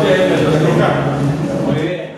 Muy bien.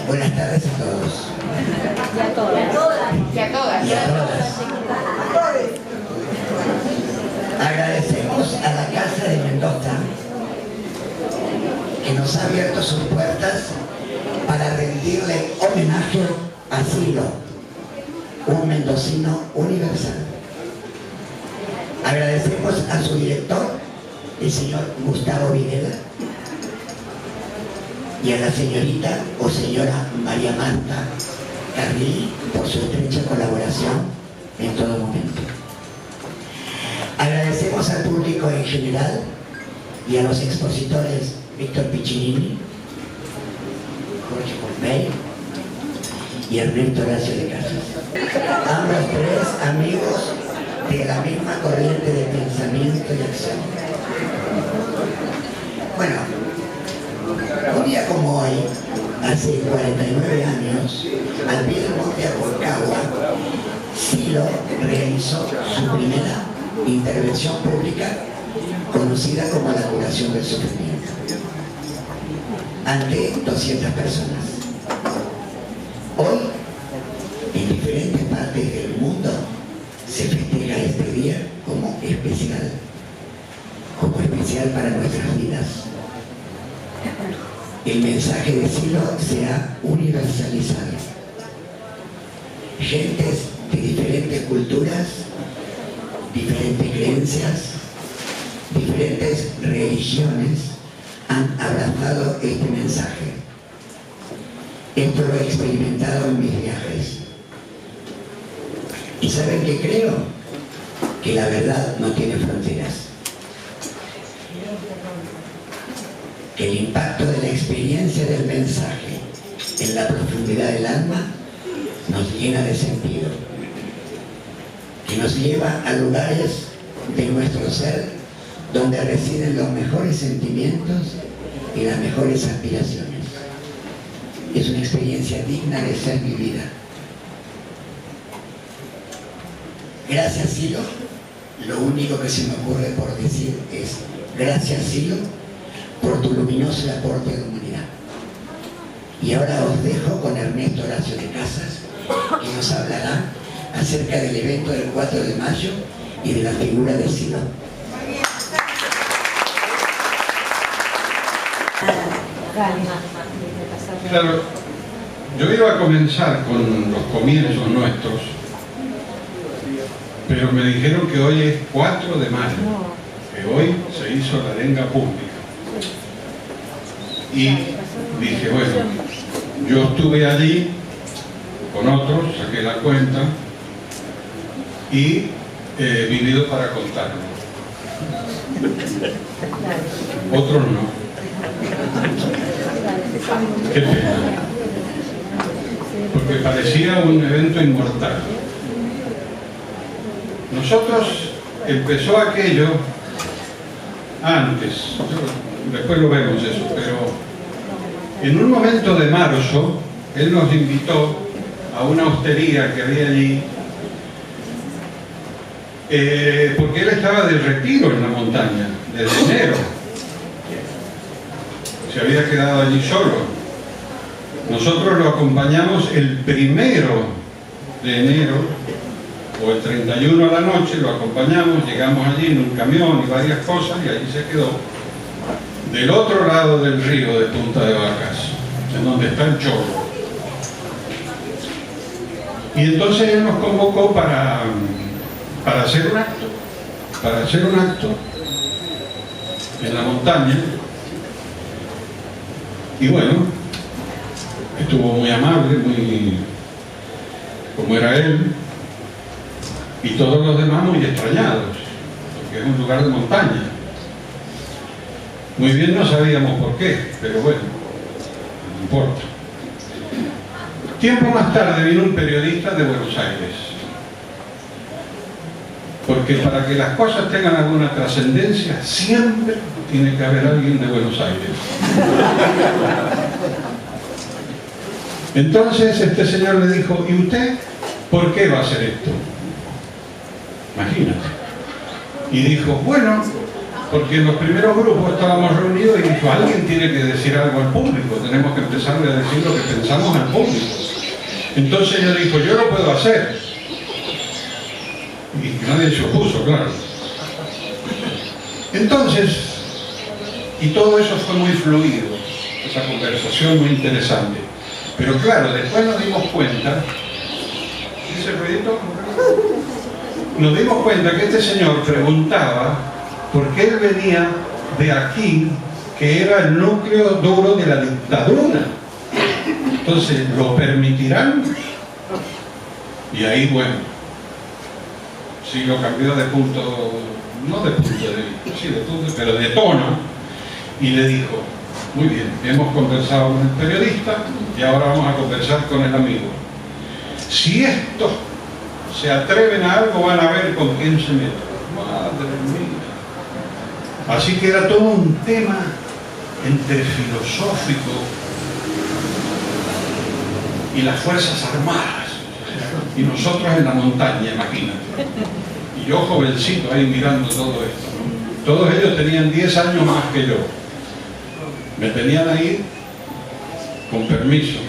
Buenas tardes a todos. Y a todas. Y a todas. Agradecemos a la Casa de Mendoza que nos ha abierto sus puertas para rendirle homenaje a Silo, un mendocino universal. Agradecemos a su director, el señor Gustavo Videla, y a la señorita o señora María Marta Carrilli por su estrecha colaboración en todo momento. Agradecemos al público en general y a los expositores Víctor Piccinini, Jorge Pompey y Ernesto Horacio de Casas. Ambos tres amigos de la misma corriente de pensamiento y acción. Bueno, un día como hoy, hace 49 años, al pie del monte Aconcagua, Silo realizó su primera intervención pública, conocida como la curación del sufrimiento, ante 200 personas. Hoy, en diferentes partes del mundo, se festeja este día como especial para nuestras vidas. El mensaje de Silo se ha universalizado. Gentes de diferentes culturas, diferentes creencias, diferentes religiones han abrazado este mensaje. Esto lo he experimentado en mis viajes. Y saben que creo que la verdad no tiene fronteras. Que el impacto de la experiencia del mensaje en la profundidad del alma nos llena de sentido, que nos lleva a lugares de nuestro ser donde residen los mejores sentimientos y las mejores aspiraciones. Es una experiencia digna de ser vivida. Gracias, Silo. Lo único que se me ocurre por decir es gracias, Silo, por tu luminoso aporte a la humanidad. Y ahora os dejo con Ernesto Horacio de Casas, que nos hablará acerca del evento del 4 de mayo y de la figura de Silo. Claro, yo iba a comenzar con los comienzos nuestros, pero me dijeron que hoy es 4 de mayo, que hoy se hizo la arenga pública. Y dije, bueno, yo estuve allí con otros, saqué la cuenta y he vivido para contarlo. Otros no. Qué pena. Porque parecía un evento inmortal. Nosotros empezó aquello antes, después lo vemos eso, pero en un momento de marzo, él nos invitó a una hostería que había allí, porque él estaba de retiro en la montaña, desde enero. Se había quedado allí solo. Nosotros lo acompañamos el 1 de enero, o el 31 a la noche, lo acompañamos, llegamos allí en un camión y varias cosas, y allí se quedó. Del otro lado del río de Punta de Vacas, en donde está el Chorro. Y entonces él nos convocó para hacer un acto en la montaña. Y bueno, estuvo muy amable, muy como era él. Y todos los demás muy extrañados, porque es un lugar de montaña. Muy bien no sabíamos por qué, pero bueno, no importa. Tiempo más tarde vino un periodista de Buenos Aires. Porque para que las cosas tengan alguna trascendencia, siempre tiene que haber alguien de Buenos Aires. Entonces este señor le dijo, ¿y usted por qué va a hacer esto? Imagínate. Y dijo, bueno, porque en los primeros grupos estábamos reunidos y dijo, alguien tiene que decir algo al público, tenemos que empezarle a decir lo que pensamos al público. Entonces ella dijo, yo lo puedo hacer. Y nadie se opuso, claro. Entonces, y todo eso fue muy fluido, esa conversación muy interesante. Pero claro, después nos dimos cuenta, ¿dice el ruidito? Nos dimos cuenta que este señor preguntaba por qué él venía de aquí, que era el núcleo duro de la dictadura. Entonces, ¿lo permitirán? Y ahí, bueno, sí lo cambió de punto, no de punto de vista, sí de punto, pero de tono, y le dijo, muy bien, hemos conversado con el periodista y ahora vamos a conversar con el amigo. Si estos se atreven a algo, van a ver con quién se meten. Madre mía. Así que era todo un tema entre filosófico y las Fuerzas Armadas. Y nosotros en la montaña, imagínate. Y yo jovencito ahí mirando todo esto, ¿no? Todos ellos tenían 10 años más que yo. Me tenían ahí con permiso.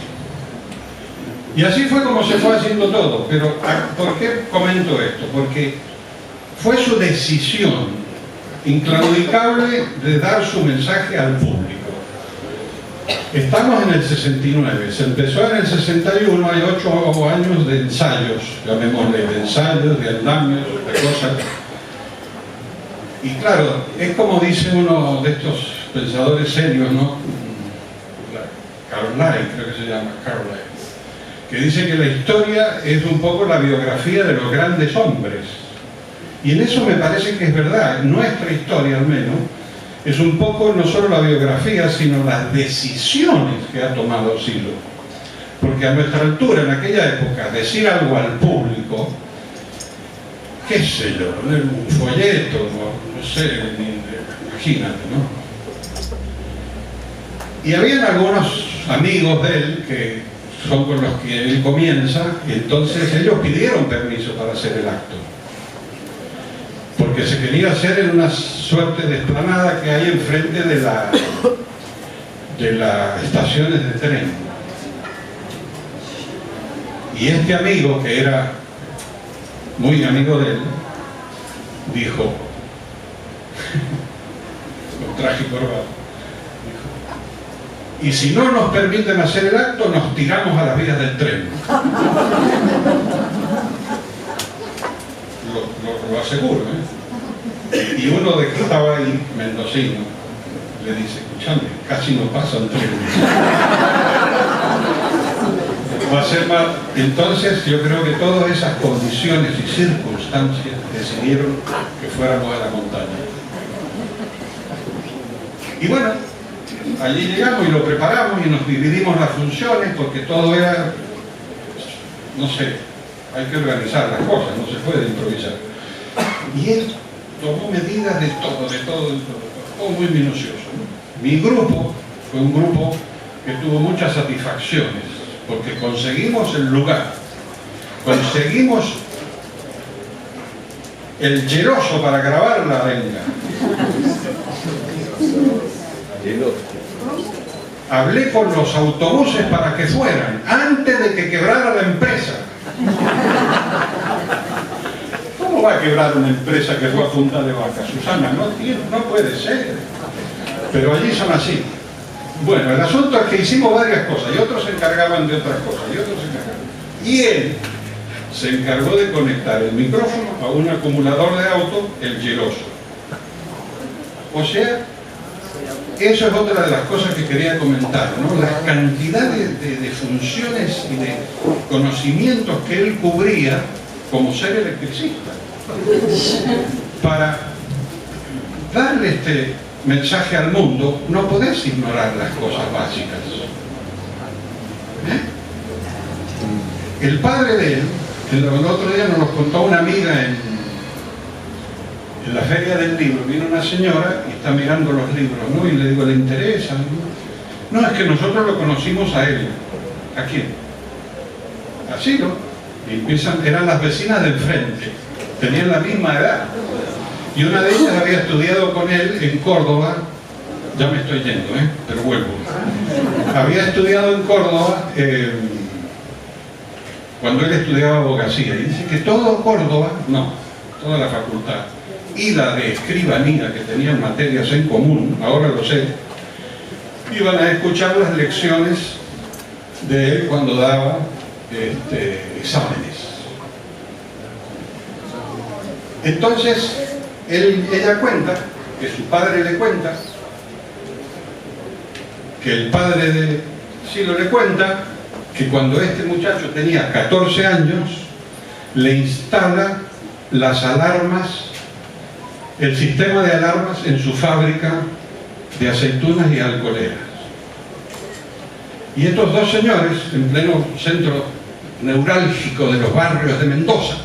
Y así fue como se fue haciendo todo. Pero ¿por qué comento esto? Porque fue su decisión inclaudicable de dar su mensaje al público. Estamos en el 69, se empezó en el 61, hay 8 años de ensayos, llamémosle de ensayos, de andamios, de cosas. Y claro, es como dice uno de estos pensadores serios, ¿no? Carlyle, creo que se llama, Carlyle, que dice que la historia es un poco la biografía de los grandes hombres. Y en eso me parece que es verdad, nuestra historia al menos, es un poco no solo la biografía, sino las decisiones que ha tomado Silo. Porque a nuestra altura, en aquella época, decir algo al público, qué sé yo, poner un folleto, no sé, imagínate, ¿no? Y habían algunos amigos de él que son con los que él comienza, y entonces ellos pidieron permiso para hacer el acto. Porque se quería hacer en una suerte de explanada que hay enfrente de las estaciones de tren. Y este amigo, que era muy amigo de él, dijo, con traje y corbata, y si no nos permiten hacer el acto, nos tiramos a las vías del tren. Lo aseguro, ¿eh? Y uno de que estaba ahí, mendocino, le dice, escuchame, casi no pasan trenes. Va a ser más. Entonces yo creo que todas esas condiciones y circunstancias decidieron que fuéramos a la montaña. Y bueno, allí llegamos y lo preparamos y nos dividimos las funciones porque todo era, no sé, hay que organizar las cosas, no se puede improvisar. Y él tomó medidas de todo muy minucioso, ¿no? Mi grupo fue un grupo que tuvo muchas satisfacciones, porque conseguimos el lugar, conseguimos el Geroso para grabar la arenga. Hablé con los autobuses para que fueran, antes de que quebrara la empresa. ¿Cómo va a quebrar una empresa que fue a punta de vaca, Susana? No puede ser. Pero allí son así. Bueno, el asunto es que hicimos varias cosas y otros se encargaban de otras cosas y otros se encargaban. Y él se encargó de conectar el micrófono a un acumulador de auto, el Geroso. O sea, eso es otra de las cosas que quería comentar, ¿no? La cantidad de funciones y de conocimientos que él cubría como ser electricista. Para darle este mensaje al mundo, no podés ignorar las cosas básicas. El padre de él, el otro día nos lo contó una amiga en la feria del libro, vino una señora y está mirando los libros, ¿no? Y le digo, ¿le interesa? No, es que nosotros lo conocimos a él. ¿A quién? Así, ¿no? Y empiezan, eran las vecinas del frente, tenían la misma edad. Y una de ellas había estudiado con él en Córdoba, ya me estoy yendo, pero vuelvo. Había estudiado en Córdoba cuando él estudiaba abogacía. Y dice que todo Córdoba, no, toda la facultad, y la de escribanía, que tenían materias en común, ahora lo sé, iban a escuchar las lecciones de él cuando daba exámenes. Entonces, ella cuenta, que su padre le cuenta, que el padre de Silo le cuenta, que cuando este muchacho tenía 14 años, le instala las alarmas, el sistema de alarmas en su fábrica de aceitunas y alcoholeras. Y estos dos señores, en pleno centro neurálgico de los barrios de Mendoza,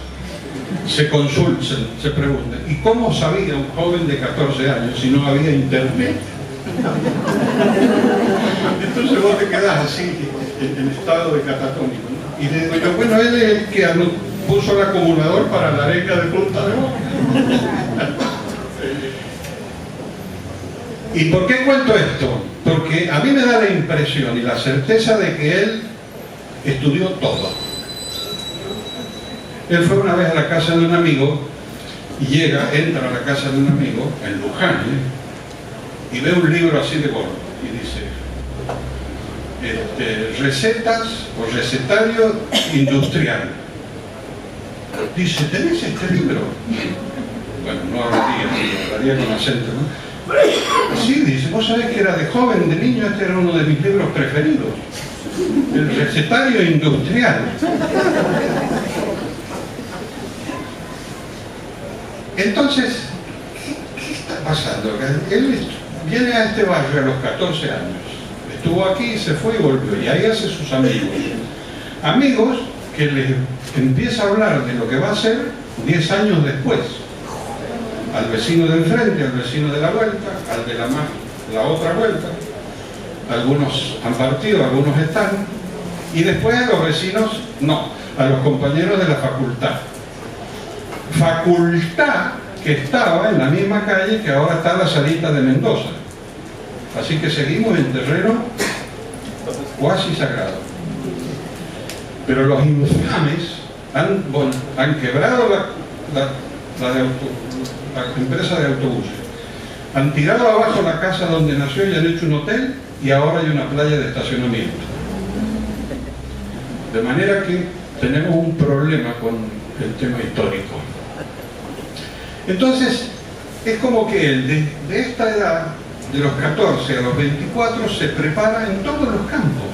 se consultan, se preguntan, ¿y cómo sabía un joven de 14 años si no había internet? Entonces vos te quedás así, en estado de catatónico, ¿no? Y le digo yo, bueno, él es el que puso el acumulador para la areca de Punta de Boca. ¿Y por qué cuento esto? Porque a mí me da la impresión y la certeza de que él estudió todo. Él fue una vez a la casa de un amigo y entra a la casa de un amigo en Luján, y ve un libro así de gordo y dice recetas o recetario industrial. Dice, ¿tenés este libro? Bueno, no hablaría con acento, ¿no? Sí, dice, vos sabés que era de joven, de niño, este era uno de mis libros preferidos, el recetario industrial. Entonces, ¿qué está pasando? Él viene a este barrio a los 14 años, estuvo aquí, se fue y volvió, y ahí hace sus amigos. Amigos que les empieza a hablar de lo que va a hacer 10 años después. Al vecino del frente, al vecino de la vuelta, al de la otra vuelta. Algunos han partido, algunos están. Y después a los vecinos, no, a los compañeros de la facultad. Facultad que estaba en la misma calle que ahora está la Salita de Mendoza. Así que seguimos en terreno cuasi sagrado. Pero los infames han quebrado la empresa de autobuses, han tirado abajo la casa donde nació y han hecho un hotel, y ahora hay una playa de estacionamiento. De manera que tenemos un problema con el tema histórico. Entonces, es como que él, de esta edad, de los 14 a los 24, se prepara en todos los campos.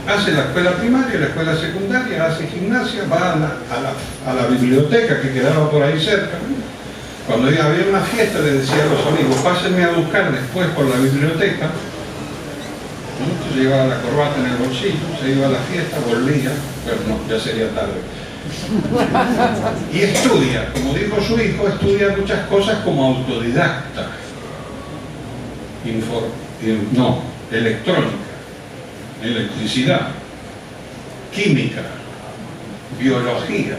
Hace la escuela primaria, la escuela secundaria, hace gimnasia, va a la biblioteca que quedaba por ahí cerca. Cuando había una fiesta le decía a los amigos, pásenme a buscar después por la biblioteca. ¿No? Se llevaba la corbata en el bolsillo, se iba a la fiesta, volvía, pero no, ya sería tarde. Y estudia, como dijo su hijo, estudia muchas cosas como autodidacta. Electrónica, electricidad, química, biología.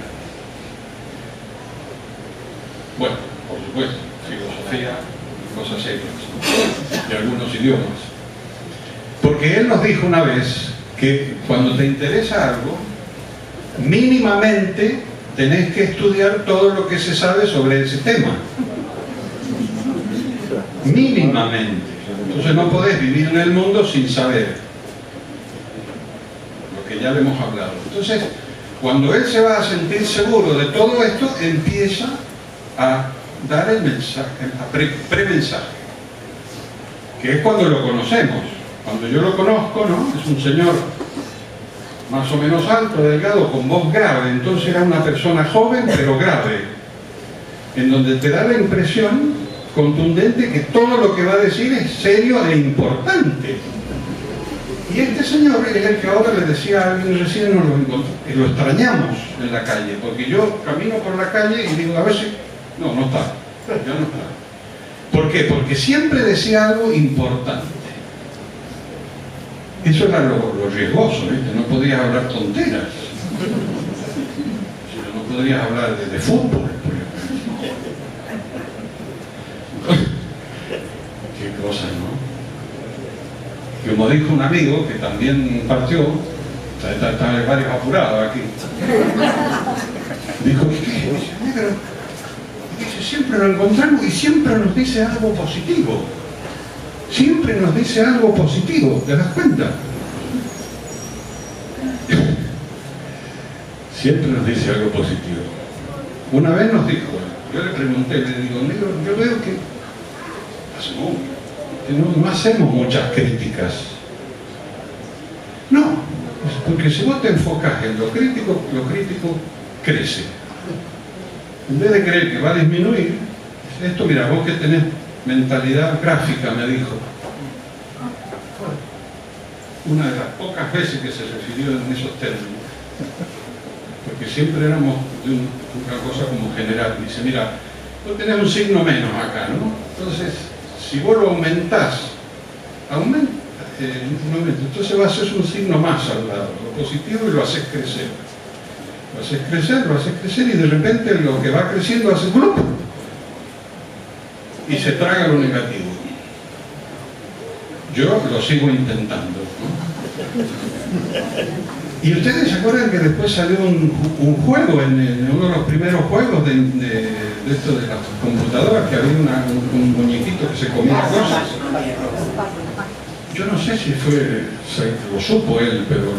Bueno, por supuesto, filosofía, cosas serias, de algunos idiomas. Porque él nos dijo una vez que cuando te interesa algo, mínimamente tenés que estudiar todo lo que se sabe sobre ese tema. Mínimamente. Entonces no podés vivir en el mundo sin saber lo que ya le hemos hablado. Entonces, cuando él se va a sentir seguro de todo esto, empieza a dar el mensaje, el premensaje, que es cuando lo conocemos. Cuando yo lo conozco, ¿no? Es un señor más o menos alto, delgado, con voz grave. Entonces era una persona joven pero grave, en donde te da la impresión contundente que todo lo que va a decir es serio e importante. Y este señor es el que ahora le decía a alguien, recién nos lo extrañamos en la calle, porque yo camino por la calle y digo, a veces, no está, ya no está. ¿Por qué? Porque siempre decía algo importante. Eso era lo riesgoso, ¿viste? No podías hablar tonteras. No podrías hablar de fútbol, por ejemplo. Qué cosa, ¿no? Como dijo un amigo que también partió, está varios apurados aquí, dijo, negro, siempre lo encontramos y siempre nos dice algo positivo. Siempre nos dice algo positivo, ¿te das cuenta? Siempre nos dice algo positivo. Una vez nos dijo, yo le pregunté, le digo, negro, yo veo que no hacemos muchas críticas. No, porque si vos te enfocas en lo crítico crece. En vez de creer que va a disminuir, esto, mira, vos que tenés mentalidad gráfica, me dijo. Una de las pocas veces que se refirió en esos términos, porque siempre éramos de una cosa como general. Dice, mira, vos tenés un signo menos acá, ¿no? Entonces, si vos lo aumentás, entonces vas a hacer un signo más al lado, lo positivo, y lo haces crecer. Lo haces crecer, y de repente lo que va creciendo hace ¡plup! Y se traga lo negativo. Yo lo sigo intentando, ¿no? Y ustedes se acuerdan que después salió un juego, en uno de los primeros juegos de esto de las computadoras, que había un muñequito que se comía cosas. Yo no sé si lo supo él, pero...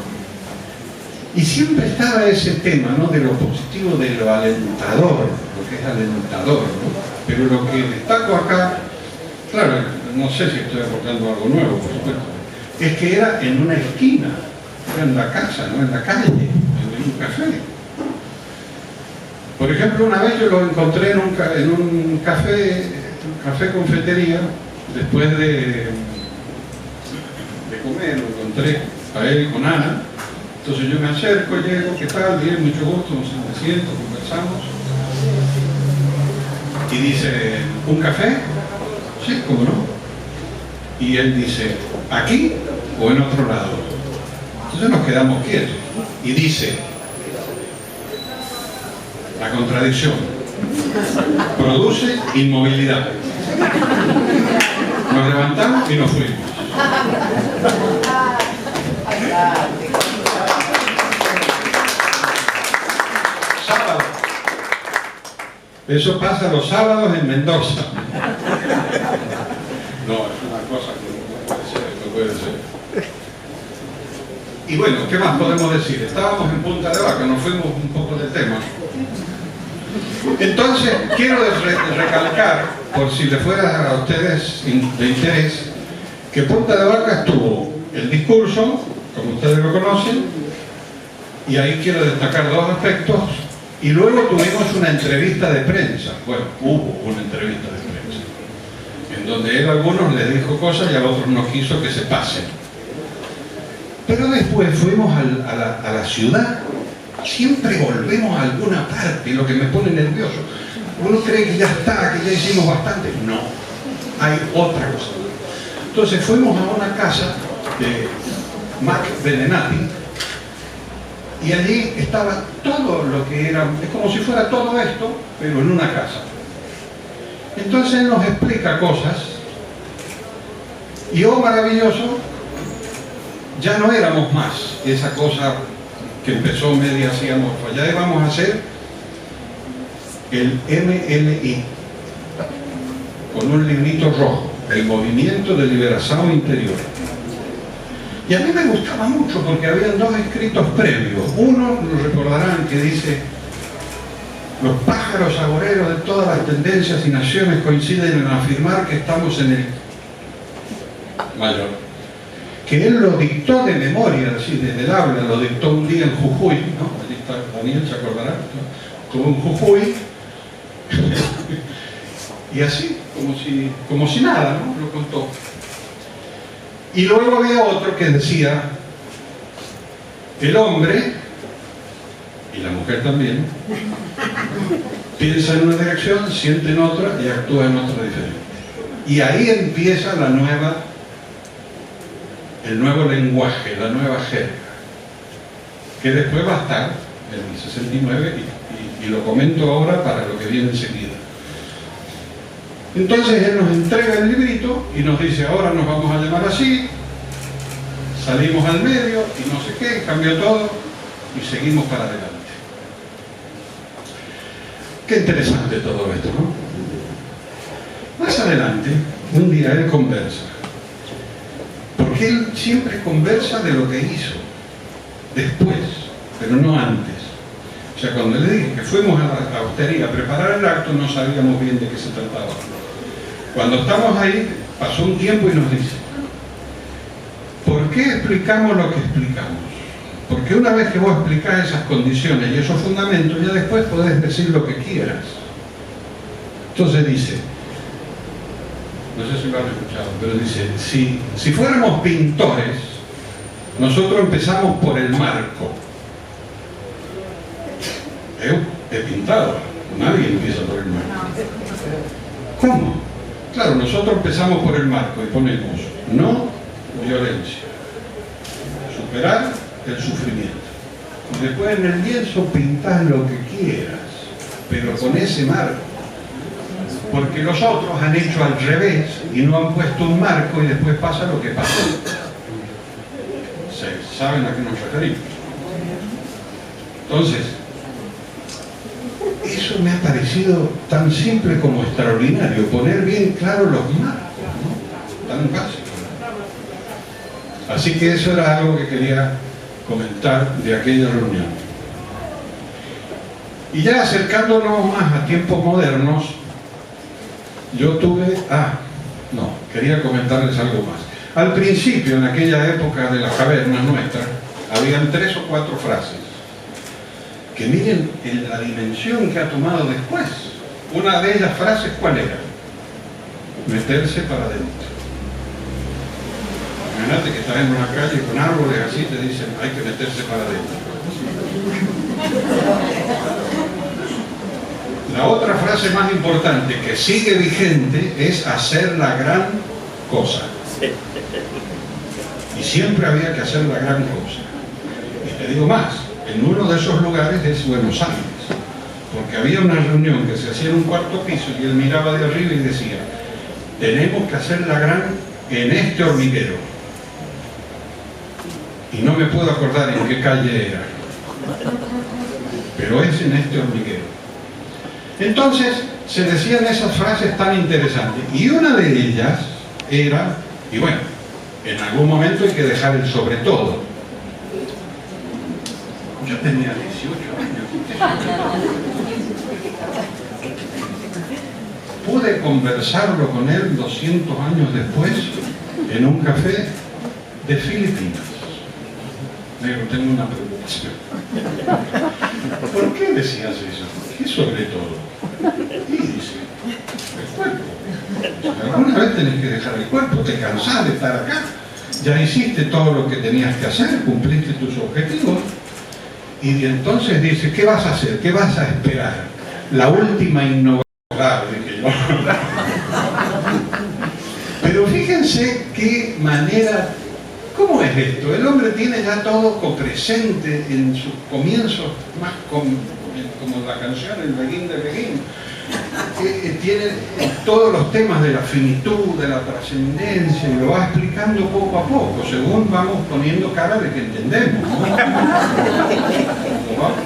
Y siempre estaba ese tema, ¿no?, de lo positivo, de lo alentador, lo que es alentador, ¿no? Pero lo que destaco acá, claro, no sé si estoy aportando algo nuevo, por supuesto, es que era en una esquina, era en la casa, no en la calle, en un café. Por ejemplo, una vez yo lo encontré en un café confetería, después de comer, lo encontré a él con Ana. Entonces yo me acerco, llego, ¿qué tal? Bien, mucho gusto, me siento, conversamos. Y dice, ¿un café? Sí, ¿cómo no? Y él dice, ¿aquí o en otro lado? Entonces nos quedamos quietos. Y dice, la contradicción produce inmovilidad. Nos levantamos y nos fuimos. Sábado. Eso pasa los sábados en Mendoza. No, es una cosa que no puede ser. Y bueno, ¿qué más podemos decir? Estábamos en Punta de Vaca, nos fuimos un poco del tema. Entonces, quiero recalcar, por si le fuera a ustedes de interés, que Punta de Vaca estuvo el discurso, como ustedes lo conocen, y ahí quiero destacar dos aspectos, y luego tuvimos una entrevista de prensa. Bueno, hubo una entrevista de prensa, en donde él a algunos les dijo cosas y a otros no quiso que se pasen. Pero después fuimos a la ciudad. Siempre volvemos a alguna parte, lo que me pone nervioso. Uno cree que ya está, que ya hicimos bastante. No, hay otra cosa. Entonces fuimos a una casa de Mac Benedetti, y allí estaba todo lo que era, es como si fuera todo esto, pero en una casa. Entonces él nos explica cosas, y oh maravilloso, ya no éramos más esa cosa que empezó media así amorfa, ya íbamos a hacer el MLI, con un librito rojo, el Movimiento de Liberación Interior. Y a mí me gustaba mucho porque habían dos escritos previos. Uno, lo recordarán, que dice: los pájaros agoreros de todas las tendencias y naciones coinciden en afirmar que estamos en el mayor. que él lo dictó de memoria, así desde el habla, lo dictó un día en Jujuy, ¿no? Allí está Daniel, se acordará, ¿no? Como en Jujuy, y así, como si nada, ¿no? Lo contó. Y luego había otro que decía, el hombre, y la mujer también, piensa en una dirección, siente en otra y actúa en otra diferente. Y ahí empieza el nuevo lenguaje, la nueva jerga, que después va a estar en el 69 y lo comento ahora para lo que viene enseguida. Entonces él nos entrega el librito y nos dice, ahora nos vamos a llamar así, salimos al medio y no sé qué, cambió todo y seguimos para adelante. Qué interesante todo esto, ¿no? Más adelante, un día él conversa, porque él siempre conversa de lo que hizo, después, pero no antes. O sea, cuando le dije que fuimos a la hostería a preparar el acto, no sabíamos bien de qué se trataba. Cuando estamos ahí, pasó un tiempo y nos dice, ¿por qué explicamos lo que explicamos? Porque una vez que vos explicás esas condiciones y esos fundamentos, ya después podés decir lo que quieras. Entonces dice, no sé si lo han escuchado, pero dice, si fuéramos pintores, nosotros empezamos por el marco. He pintado, nadie empieza por el marco. ¿Cómo? Claro, nosotros empezamos por el marco y ponemos no violencia, superar el sufrimiento. Y después en el lienzo pintás lo que quieras, pero con ese marco. Porque los otros han hecho al revés y no han puesto un marco y después pasa lo que pasa. ¿Saben a qué nos referimos? Entonces, eso me ha parecido tan simple como extraordinario, poner bien claro los marcos, ¿no? Tan básico. Así que eso era algo que quería comentar de aquella reunión. Y ya acercándonos más a tiempos modernos, yo tuve... quería comentarles algo más. Al principio, en aquella época de la caverna nuestra, habían 3 o 4 frases que miren en la dimensión que ha tomado después. Una de ellas frases, ¿cuál era? Meterse para adentro. Imagínate que estás en una calle con árboles así, te dicen, hay que meterse para adentro. La otra frase más importante que sigue vigente es hacer la gran cosa. Y siempre había que hacer la gran cosa. Y te digo más, en uno de esos lugares es Buenos Aires, porque había una reunión que se hacía en un cuarto piso y él miraba de arriba y decía, tenemos que hacer la gran en este hormiguero. Y no me puedo acordar en qué calle era, pero es en este hormiguero. Entonces se decían esas frases tan interesantes y una de ellas era, y bueno, en algún momento hay que dejar el sobre todo. Yo tenía 18 años. Pude conversarlo con él 200 años después en un café de Filipinas. Digo, tengo una preocupación. ¿Por qué decías eso? ¿Qué sobre todo? Y dice, el cuerpo. Alguna vez tenés que dejar el cuerpo, te cansás de estar acá. Ya hiciste todo lo que tenías que hacer, cumpliste tus objetivos. Y entonces dice, ¿qué vas a hacer? ¿Qué vas a esperar? La última innovación, dije yo. Pero fíjense qué manera, ¿cómo es esto? El hombre tiene ya todo copresente en sus comienzos, más como la canción, el Begin de Begin. Tiene todos los temas de la finitud, de la trascendencia, y lo va explicando poco a poco, según vamos poniendo cara de que entendemos, ¿no?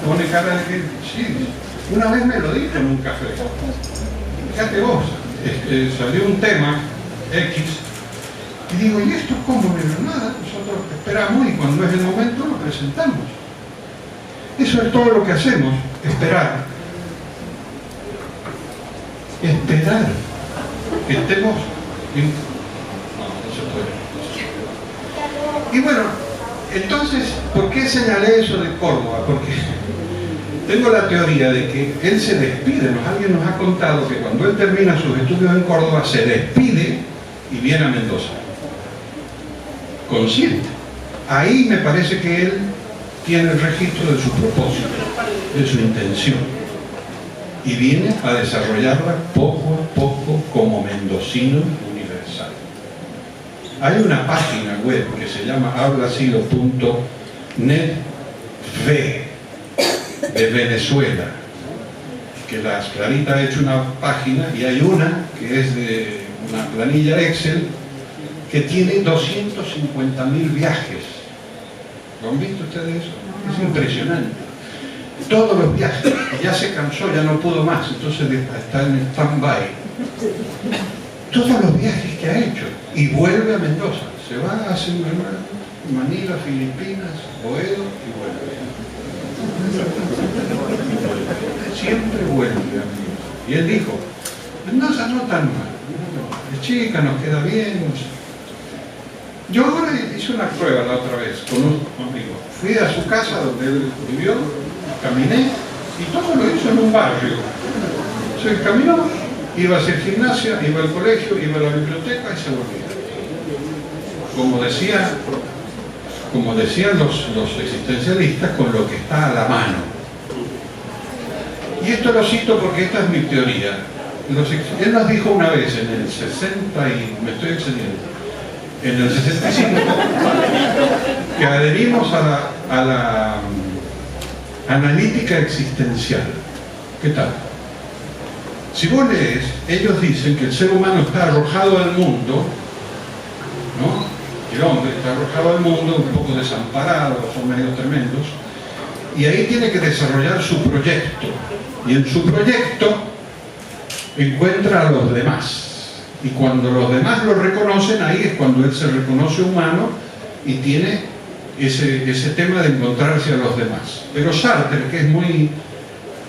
Pone cara de que... Sí, una vez me lo dijo en un café. Fíjate vos, salió un tema X, y digo, ¿y esto cómo? Nada, nosotros esperamos y cuando es el momento lo presentamos. Eso es todo lo que hacemos, esperar. Esperar que estemos... No se puede. Y bueno, entonces, ¿por qué señalé eso de Córdoba? Porque tengo la teoría de que él se despide. Alguien nos ha contado que cuando él termina sus estudios en Córdoba, se despide y viene a Mendoza. Consciente. Ahí me parece que él tiene el registro de su propósito, de su intención. Y viene a desarrollarla poco a poco como mendocino universal. Hay una página web que se llama hablasido.net de Venezuela, que la Clarita ha hecho una página, y hay una que es de una planilla Excel que tiene 250.000 viajes. ¿Lo han visto ustedes eso? Es impresionante. Todos los viajes. Ya se cansó, ya no pudo más, entonces está en stand-by. Todos los viajes que ha hecho. Y vuelve a Mendoza. Se va a hacer Manila, Filipinas, Boedo y vuelve. Siempre vuelve a Mendoza. Y él dijo, Mendoza no tan mal. Es chica, nos queda bien. Yo ahora hice una prueba la otra vez con un amigo. Fui a su casa donde él vivió, caminé y todo lo hizo en un barrio. Se caminó, iba a hacer gimnasia, iba al colegio, iba a la biblioteca y se volvía. Como decían los existencialistas, con lo que está a la mano. Y esto lo cito porque esta es mi teoría. Él nos dijo una vez en el 60 y me estoy excediendo. En el 65, que adherimos a la analítica existencial. ¿Qué tal? Si vos lees, ellos dicen que el ser humano está arrojado al mundo, ¿no? El hombre está arrojado al mundo, un poco desamparado, son medios tremendos, y ahí tiene que desarrollar su proyecto. Y en su proyecto encuentra a los demás. Y cuando los demás lo reconocen, ahí es cuando él se reconoce humano y tiene ese tema de encontrarse a los demás. Pero Sartre, que es muy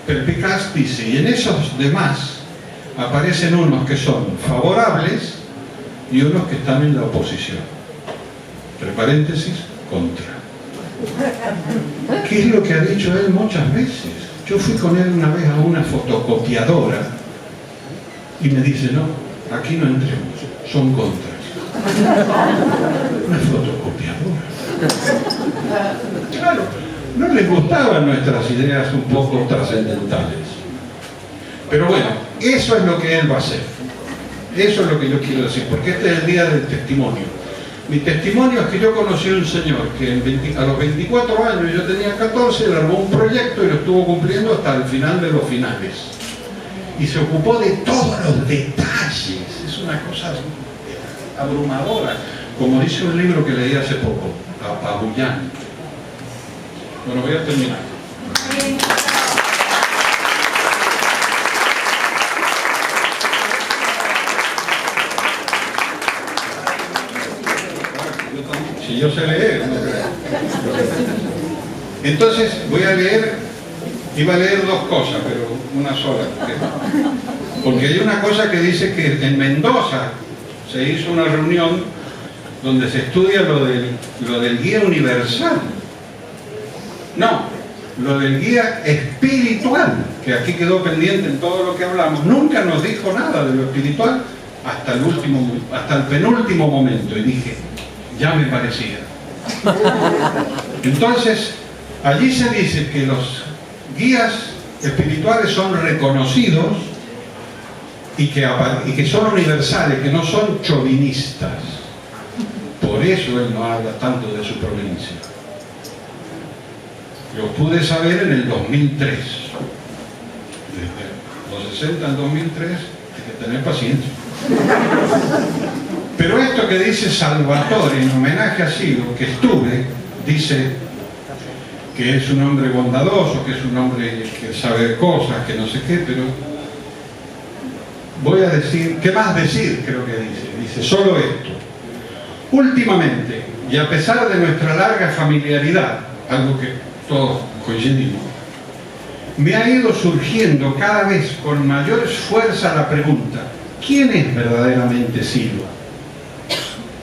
perspicaz, dice, y en esos demás aparecen unos que son favorables y unos que están en la oposición. Entre paréntesis, contra. ¿Qué es lo que ha dicho él muchas veces? Yo fui con él una vez a una fotocopiadora y me dice, no, aquí no entremos, son contras. Una fotocopiadora. Claro, no les gustaban nuestras ideas un poco trascendentales. Pero bueno, eso es lo que él va a hacer. Eso es lo que yo quiero decir, porque este es el día del testimonio. Mi testimonio es que yo conocí a un señor que a los 24 años, yo tenía 14, él armó un proyecto y lo estuvo cumpliendo hasta el final de los finales. Y se ocupó de todos los detalles. Es una cosa abrumadora, como dice un libro que leí hace poco, apabullante. Bueno, voy a terminar. Si yo sé leer, ¿no? Entonces voy a leer. Iba a leer dos cosas, pero una sola. Porque hay una cosa que dice que en Mendoza se hizo una reunión donde se estudia lo del guía universal. No, lo del guía espiritual, que aquí quedó pendiente en todo lo que hablamos. Nunca nos dijo nada de lo espiritual hasta el penúltimo momento. Y dije, ya me parecía. Entonces, allí se dice que los guías espirituales son reconocidos y que son universales, que no son chauvinistas. Por eso él no habla tanto de su provincia. Lo pude saber en el 2003. Desde los 60 al 2003 hay que tener paciencia. Pero esto que dice Salvatore en homenaje a Silo, que estuve, dice que es un hombre bondadoso, que es un hombre que sabe cosas, que no sé qué, pero voy a decir, ¿qué más decir? Creo que dice solo esto. Últimamente, y a pesar de nuestra larga familiaridad, algo que todos coincidimos, me ha ido surgiendo cada vez con mayor fuerza la pregunta, ¿quién es verdaderamente Silo?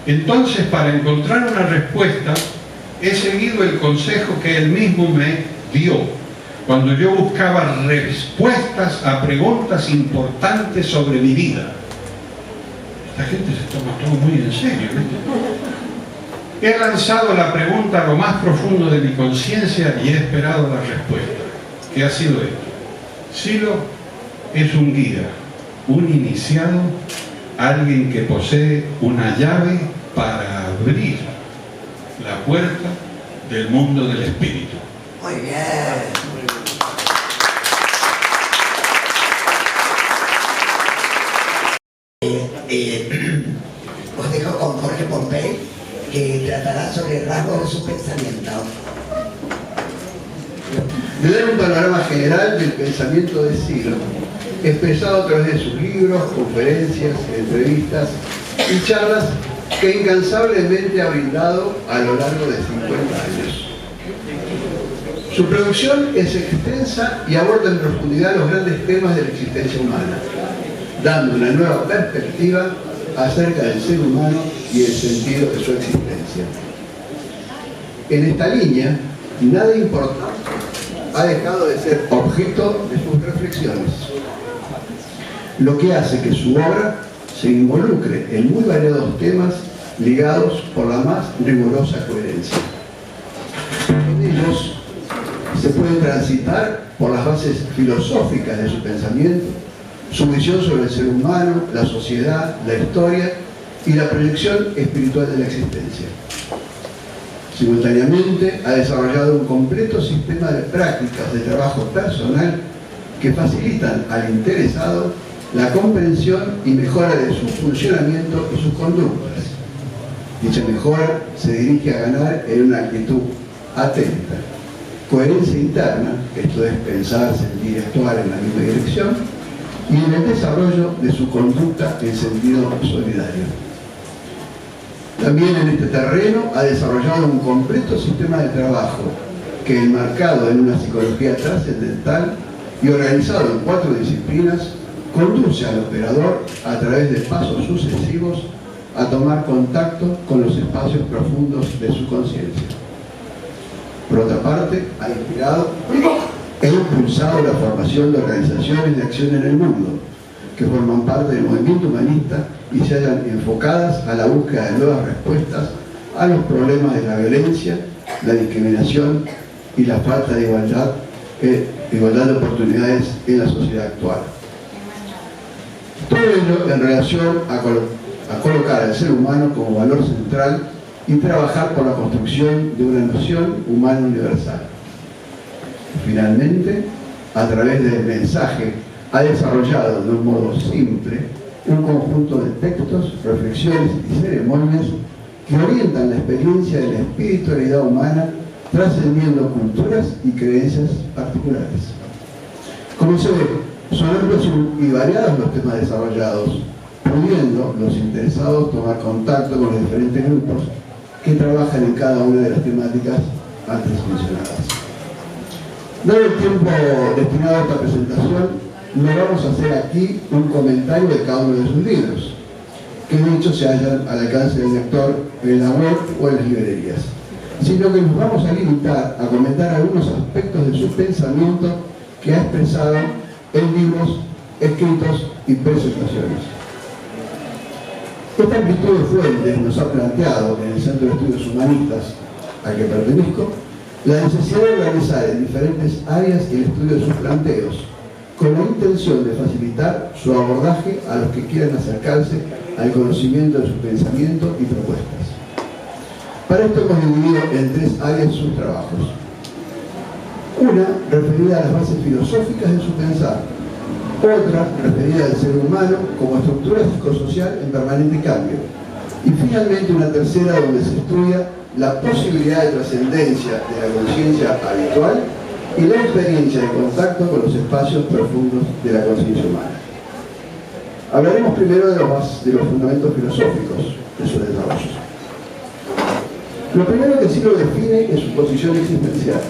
Entonces, para encontrar una respuesta, he seguido el consejo que él mismo me dio cuando yo buscaba respuestas a preguntas importantes sobre mi vida. Esta gente se toma todo muy en serio, ¿viste? He lanzado la pregunta a lo más profundo de mi conciencia y he esperado la respuesta. ¿Qué ha sido esto? Silo es un guía, un iniciado, alguien que posee una llave para abrir la puerta del mundo del espíritu. Muy bien. Os dejo con Jorge Pompey, que tratará sobre rasgos de su pensamiento. Le dan un panorama general del pensamiento de Silo, expresado a través de sus libros, conferencias, entrevistas y charlas que incansablemente ha brindado a lo largo de 50 años. Su producción es extensa y aborda en profundidad los grandes temas de la existencia humana, dando una nueva perspectiva acerca del ser humano y el sentido de su existencia. En esta línea, nada importante ha dejado de ser objeto de sus reflexiones, lo que hace que su obra se involucre en muy variados temas ligados por la más rigurosa coherencia. En ellos se puede transitar por las bases filosóficas de su pensamiento, su visión sobre el ser humano, la sociedad, la historia y la proyección espiritual de la existencia. Simultáneamente ha desarrollado un completo sistema de prácticas de trabajo personal que facilitan al interesado la comprensión y mejora de su funcionamiento y sus conductas. Dicha mejora se dirige a ganar en una actitud atenta, coherencia interna, esto es pensar, sentir y actuar en la misma dirección, y en el desarrollo de su conducta en sentido solidario. También en este terreno ha desarrollado un completo sistema de trabajo que, enmarcado en una psicología trascendental y organizado en 4 disciplinas, conduce al operador a través de pasos sucesivos a tomar contacto con los espacios profundos de su conciencia. Por otra parte, ha inspirado e impulsado la formación de organizaciones de acción en el mundo, que forman parte del movimiento humanista y se hallan enfocadas a la búsqueda de nuevas respuestas a los problemas de la violencia, la discriminación y la falta de igualdad de oportunidades en la sociedad actual. Todo ello en relación a colocar al ser humano como valor central y trabajar por la construcción de una noción humana universal. Finalmente, a través del mensaje, ha desarrollado de un modo simple un conjunto de textos, reflexiones y ceremonias que orientan la experiencia de la espiritualidad humana trascendiendo culturas y creencias particulares. Como se ve, son amplios y variados los temas desarrollados, pudiendo los interesados tomar contacto con los diferentes grupos que trabajan en cada una de las temáticas antes mencionadas. Dado el tiempo destinado a esta presentación, no vamos a hacer aquí un comentario de cada uno de sus libros, que de hecho se hallan al alcance del lector en la web o en las librerías, sino que nos vamos a limitar a comentar algunos aspectos de su pensamiento que ha expresado en libros, escritos y presentaciones. Esta amplitud de fuentes nos ha planteado en el Centro de Estudios Humanistas al que pertenezco la necesidad de organizar en diferentes áreas el estudio de sus planteos, con la intención de facilitar su abordaje a los que quieran acercarse al conocimiento de su pensamiento y propuestas. Para esto hemos dividido en 3 áreas sus trabajos. Una referida a las bases filosóficas de su pensar, otra referida al ser humano como estructura psicosocial en permanente cambio, y finalmente una tercera donde se estudia la posibilidad de trascendencia de la conciencia habitual y la experiencia de contacto con los espacios profundos de la conciencia humana. Hablaremos primero de los fundamentos filosóficos de su desarrollo. Lo primero que Silo define es su posición existencial,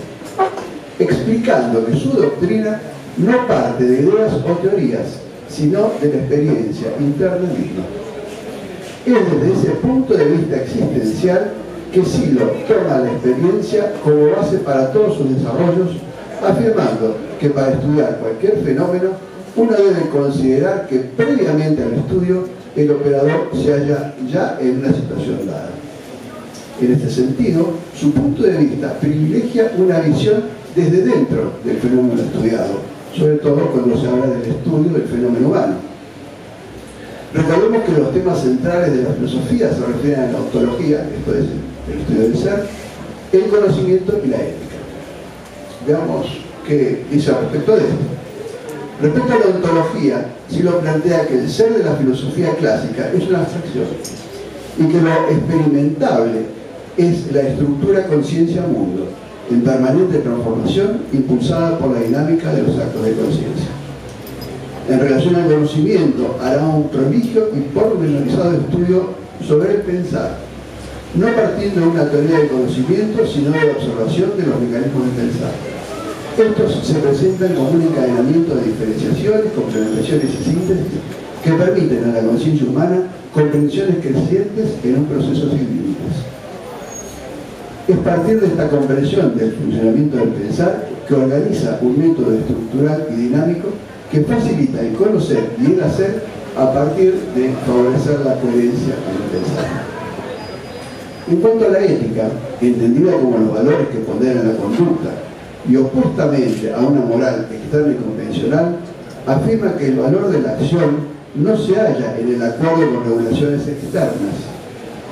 explicando que su doctrina no parte de ideas o teorías, sino de la experiencia interna misma. Es desde ese punto de vista existencial que Silo toma la experiencia como base para todos sus desarrollos, afirmando que para estudiar cualquier fenómeno uno debe considerar que previamente al estudio el operador se halla ya en una situación dada. En este sentido, su punto de vista privilegia una visión desde dentro del fenómeno estudiado, sobre todo cuando se habla del estudio del fenómeno humano. Recordemos que los temas centrales de la filosofía se refieren a la ontología, esto es el estudio del ser, el conocimiento y la ética. Veamos qué dice respecto de esto. Respecto a la ontología, Silo plantea que el ser de la filosofía clásica es una abstracción y que lo experimentable es la estructura conciencia-mundo, en permanente transformación impulsada por la dinámica de los actos de conciencia. En relación al conocimiento, hará un prodigio y pormenorizado estudio sobre el pensar, no partiendo de una teoría del conocimiento, sino de la observación de los mecanismos de pensar. Estos se presentan como un encadenamiento de diferenciaciones, complementaciones y síntesis que permiten a la conciencia humana comprensiones crecientes en un proceso sin límites. Es partir de esta comprensión del funcionamiento del pensar que organiza un método estructural y dinámico que facilita el conocer y el hacer a partir de favorecer la coherencia en el pensar. En cuanto a la ética, entendida como los valores que ponderan la conducta y opostamente a una moral externa y convencional, afirma que el valor de la acción no se halla en el acuerdo con regulaciones externas,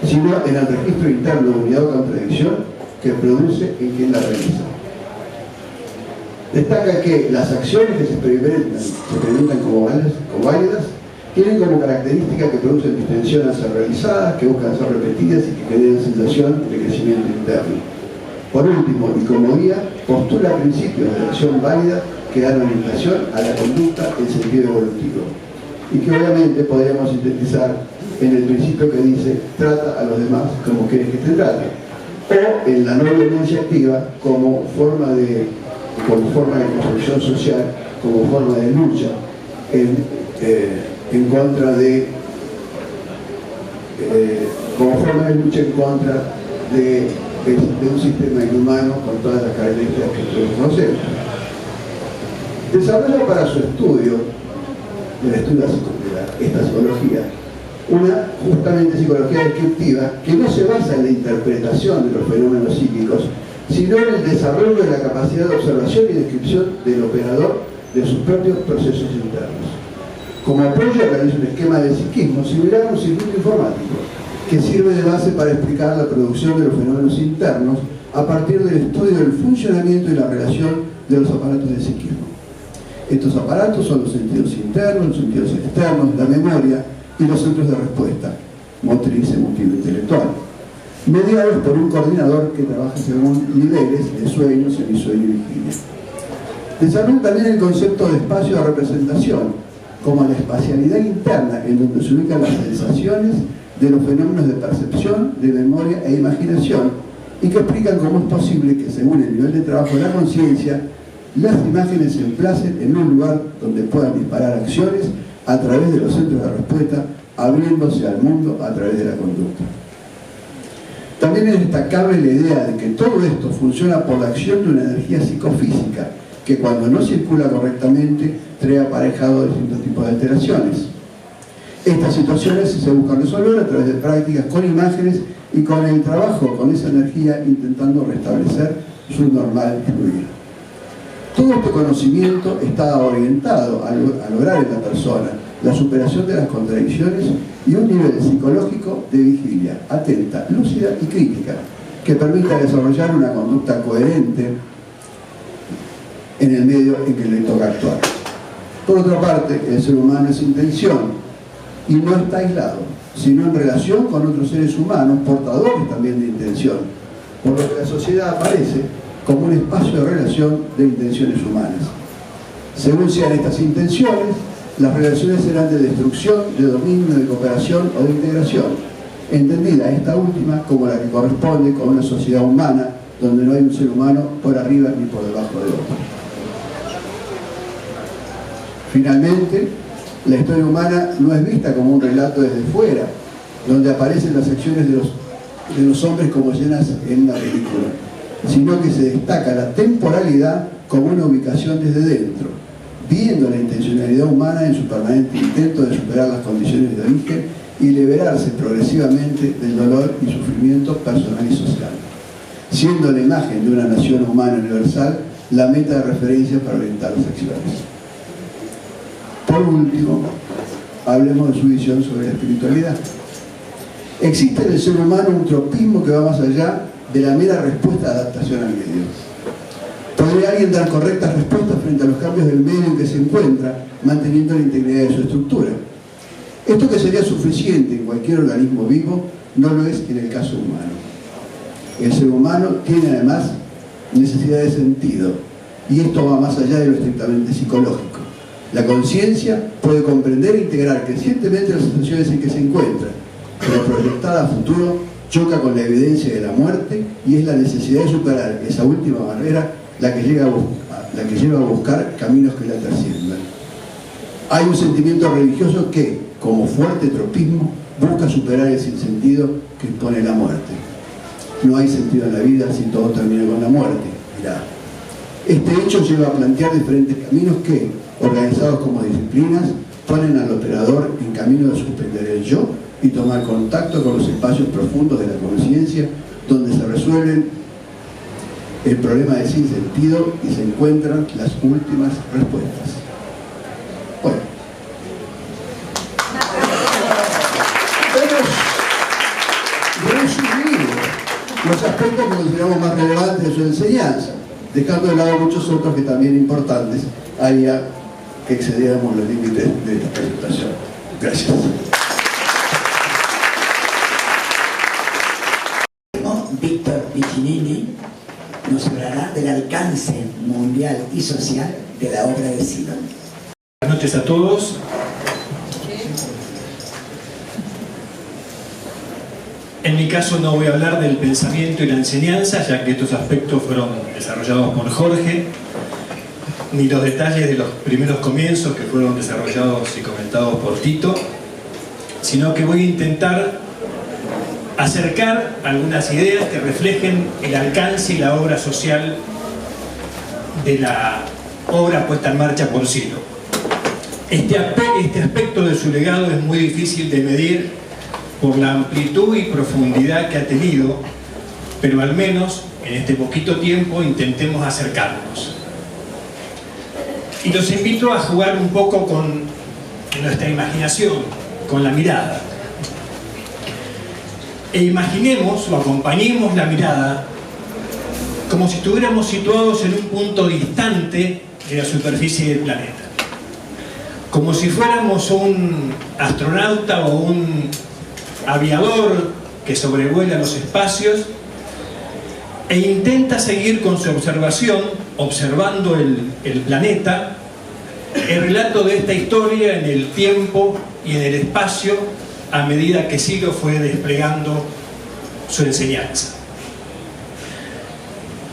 sino en el registro interno de unidad o contradicción que produce en quien la realiza. Destaca que las acciones que se experimentan como válidas tienen como característica que producen distensión al ser realizadas, que buscan ser repetidas y que generan sensación de crecimiento interno. Por último, y como guía, postula principios de acción válida que dan orientación a la conducta en sentido evolutivo, y que obviamente podríamos sintetizar en el principio que dice trata a los demás como quieres que te traten, o en la no violencia activa como forma de construcción social, como forma de lucha en contra de un sistema inhumano con todas las características que todos conocemos. Desarrolla para su estudio, el estudio de esta psicología, una justamente psicología descriptiva que no se basa en la interpretación de los fenómenos psíquicos, sino en el desarrollo de la capacidad de observación y descripción del operador de sus propios procesos internos. Como apoyo realiza un esquema de psiquismo similar a un circuito informático, que sirve de base para explicar la producción de los fenómenos internos a partir del estudio del funcionamiento y la relación de los aparatos de psiquismo. Estos aparatos son los sentidos internos, los sentidos externos, la memoria y los centros de respuesta, motriz, emotivo, intelectual, mediados por un coordinador que trabaja según niveles de sueño, semisueño y vigilia. Desarrolla también el concepto de espacio de representación, como la espacialidad interna en donde se ubican las sensaciones de los fenómenos de percepción, de memoria e imaginación, y que explican cómo es posible que, según el nivel de trabajo de la conciencia, las imágenes se emplacen en un lugar donde puedan disparar acciones a través de los centros de respuesta, abriéndose al mundo a través de la conducta. También es destacable la idea de que todo esto funciona por la acción de una energía psicofísica, que cuando no circula correctamente trae aparejado distintos tipos de alteraciones. Estas situaciones se buscan resolver a través de prácticas con imágenes y con el trabajo con esa energía intentando restablecer su normal fluir. Todo este conocimiento está orientado a lograr en la persona la superación de las contradicciones y un nivel psicológico de vigilia, atenta, lúcida y crítica, que permita desarrollar una conducta coherente en el medio en que le toca actuar. Por otra parte, el ser humano es intención y no está aislado, sino en relación con otros seres humanos, portadores también de intención, por lo que la sociedad aparece como un espacio de relación de intenciones humanas. Según sean estas intenciones, las relaciones serán de destrucción, de dominio, de cooperación o de integración, entendida esta última como la que corresponde con una sociedad humana donde no hay un ser humano por arriba ni por debajo de otro. Finalmente, la historia humana no es vista como un relato desde fuera, donde aparecen las acciones de los hombres como escenas en una película, sino que se destaca la temporalidad como una ubicación desde dentro, viendo la intencionalidad humana en su permanente intento de superar las condiciones de origen y liberarse progresivamente del dolor y sufrimiento personal y social, siendo la imagen de una nación humana universal la meta de referencia para orientar las acciones. Por último, hablemos de su visión sobre la espiritualidad. Existe en el ser humano un tropismo que va más allá de la mera respuesta de adaptación al medio. ¿Podría alguien dar correctas respuestas frente a los cambios del medio en que se encuentra, manteniendo la integridad de su estructura? Esto, que sería suficiente en cualquier organismo vivo, no lo es en el caso humano. El ser humano tiene además necesidad de sentido, y esto va más allá de lo estrictamente psicológico. La conciencia puede comprender e integrar crecientemente las situaciones en que se encuentra, pero proyectada a futuro choca con la evidencia de la muerte, y es la necesidad de superar esa última barrera la que lleva a buscar caminos que la trasciendan. Hay un sentimiento religioso que, como fuerte tropismo, busca superar el sinsentido que impone la muerte. No hay sentido en la vida si todo termina con la muerte. Mirá. Este hecho lleva a plantear diferentes caminos que, organizados como disciplinas, ponen al operador en camino de suspender el yo y tomar contacto con los espacios profundos de la conciencia, donde se resuelven el problema del sinsentido y se encuentran las últimas respuestas. Bueno, hemos resumido los aspectos que consideramos más relevantes de su enseñanza, dejando de lado muchos otros que también importantes, haría que excediéramos los límites de esta presentación. Gracias. Víctor Piccinini nos hablará del alcance mundial y social de la obra de Sidon. Buenas noches a todos. En mi caso no voy a hablar del pensamiento y la enseñanza, ya que estos aspectos fueron desarrollados por Jorge, ni los detalles de los primeros comienzos que fueron desarrollados y comentados por Tito, sino que voy a intentar acercar algunas ideas que reflejen el alcance y la obra social de la obra puesta en marcha por Sidon. Este aspecto de su legado es muy difícil de medir por la amplitud y profundidad que ha tenido, pero al menos en este poquito tiempo intentemos acercarnos. Y los invito a jugar un poco con nuestra imaginación, con la mirada. E imaginemos o acompañemos la mirada como si estuviéramos situados en un punto distante de la superficie del planeta. Como si fuéramos un astronauta o un aviador que sobrevuela los espacios e intenta seguir con su observación, observando el planeta, el relato de esta historia en el tiempo y en el espacio a medida que Sidon fue desplegando su enseñanza.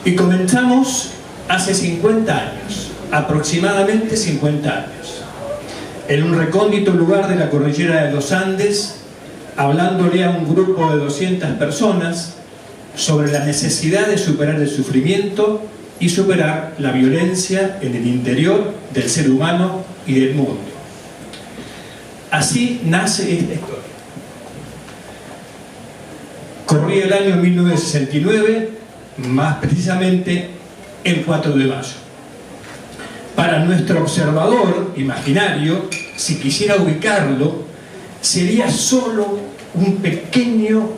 Y comenzamos hace 50 años, aproximadamente 50 años, en un recóndito lugar de la cordillera de los Andes, hablándole a un grupo de 200 personas sobre la necesidad de superar el sufrimiento y superar la violencia en el interior del ser humano y del mundo. Así nace esta historia. Corría el año 1969, más precisamente el 4 de mayo. Para nuestro observador imaginario, si quisiera ubicarlo, sería solo un pequeño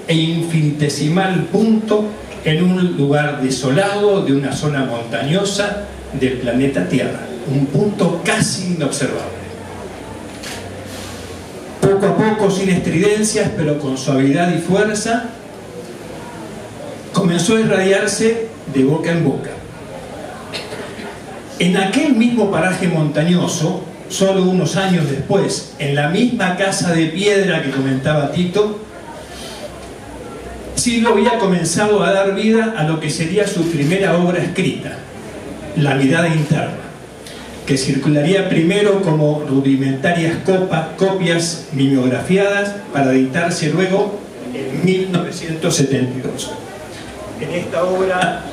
e infinitesimal punto en un lugar desolado de una zona montañosa del planeta Tierra, un punto casi inobservable. Poco a poco, sin estridencias, pero con suavidad y fuerza, comenzó a irradiarse de boca en boca. En aquel mismo paraje montañoso, solo unos años después, en la misma casa de piedra que comentaba Tito, Sidon había comenzado a dar vida a lo que sería su primera obra escrita, La mirada interna, que circularía primero como rudimentarias copias mimeografiadas para editarse luego en 1972. En esta obra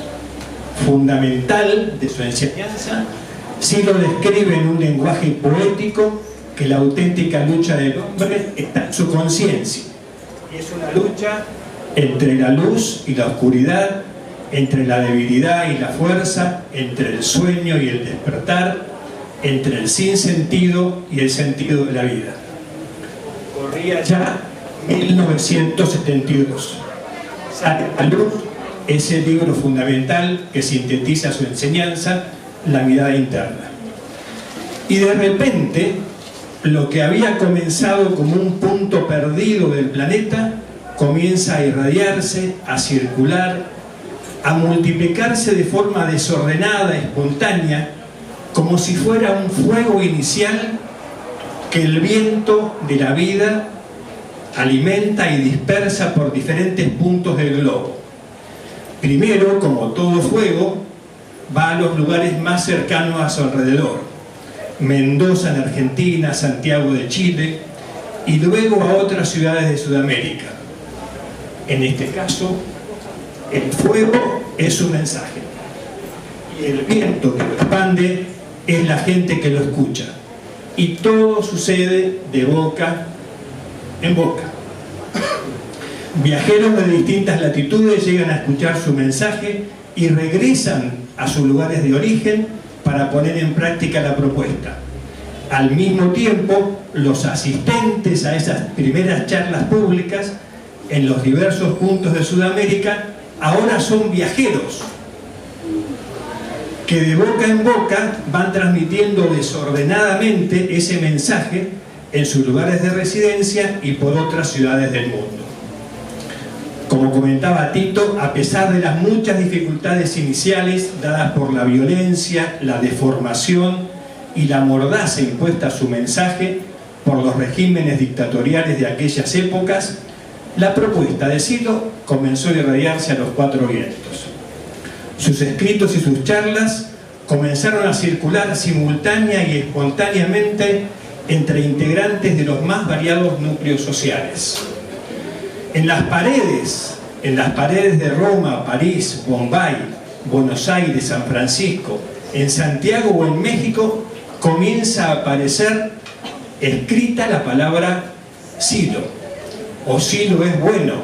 fundamental de su enseñanza, Silo describe en un lenguaje poético que la auténtica lucha del hombre está en su conciencia, y es una lucha entre la luz y la oscuridad, entre la debilidad y la fuerza, entre el sueño y el despertar, entre el sinsentido y el sentido de la vida. Corría ya 1972. Sale a la luz ese libro fundamental que sintetiza su enseñanza, La mirada interna. Y de repente, lo que había comenzado como un punto perdido del planeta comienza a irradiarse, a circular, a multiplicarse de forma desordenada, espontánea, como si fuera un fuego inicial que el viento de la vida alimenta y dispersa por diferentes puntos del globo. Primero, como todo fuego, va a los lugares más cercanos a su alrededor: Mendoza en Argentina, Santiago de Chile, y luego a otras ciudades de Sudamérica. En este caso, el fuego es su mensaje, y el viento que lo expande es la gente que lo escucha, y todo sucede de boca en boca. Viajeros de distintas latitudes llegan a escuchar su mensaje y regresan a sus lugares de origen para poner en práctica la propuesta. Al mismo tiempo, los asistentes a esas primeras charlas públicas en los diversos puntos de Sudamérica ahora son viajeros que de boca en boca van transmitiendo desordenadamente ese mensaje en sus lugares de residencia y por otras ciudades del mundo. Como comentaba Tito, a pesar de las muchas dificultades iniciales dadas por la violencia, la deformación y la mordaza impuesta a su mensaje por los regímenes dictatoriales de aquellas épocas, la propuesta de Silo comenzó a irradiarse a los cuatro vientos. Sus escritos y sus charlas comenzaron a circular simultánea y espontáneamente entre integrantes de los más variados núcleos sociales. En las paredes de Roma, París, Bombay, Buenos Aires, San Francisco, en Santiago o en México, comienza a aparecer escrita la palabra Silo, o Silo es bueno,